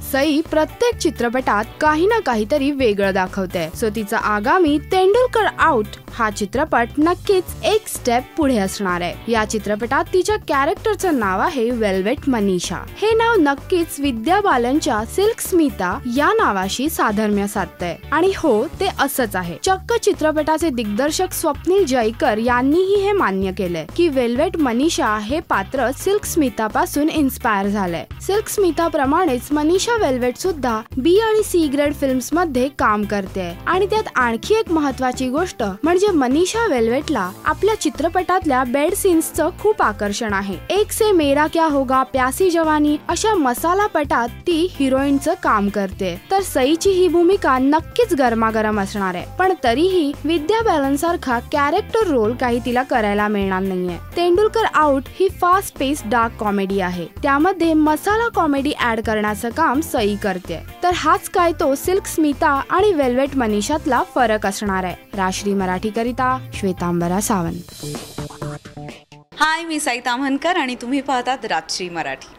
सई प्रत्येक चित्रपटात काही ना काहीतरी वेगळं दाखवते, सो तिचा आगामी तेंडुलकर आउट हा चित्रपट नक्कीच एक स्टेप पुढे असणार आहे। या चित्रपटात तिच्या कॅरेक्टरचं नाव आहे वेल्वेट मनीषा। हे नाव नक्कीच विद्या बालनच्या सिल्क स्मिता या नावाशी साधर्म्य साधते आणि हो ते असंच आहे। चक्क चित्रपटाचे दिग्दर्शक स्वप्नील जयकर यांनीही हे मान्य केले की वेल्वेट मनीषा हे पात्र सिल्क स्मिता पासून इन्स्पायर झाले। सिल्क स्मिता प्रमाणेच मनीषा वेल्वेट सुद्धा बी आणि सी ग्रेड फिल्म्स मध्ये काम करते आणि त्यात आणखी एक महत्त्वाची गोष्ट म्हणजे मनीषा वेल्वेटला आपल्या चित्रपटातल्या बेड सीन्सचं खूप आकर्षण आहे। एक से मेरा क्या होगा, प्यासी जवानी अशा मसाला पटात ती हिरोईनचं काम करते, तर सईची ही भूमिका नक्कीच गरमागरम असणार आहे। पण तरीही विद्या बालन सारखा कॅरेक्टर रोल काही तिला करायला मिळणार नाहीये। तेंडुलकर आउट ही फास्ट पेस डार्क कॉमेडी आहे, त्यामध्ये मसाला कॉमेडी ऍड करण्याचं काम सई करते। तर हाच काय तो सिल्क स्मिता आणि वेल्वेट मनीषातला फरक असणार आहे। राष्ट्रीय मराठी करिता श्वेतांबरा सावंत। हाय, मी साई ताम्हनकर आणि तुम्ही पाहतात राजश्री मराठी।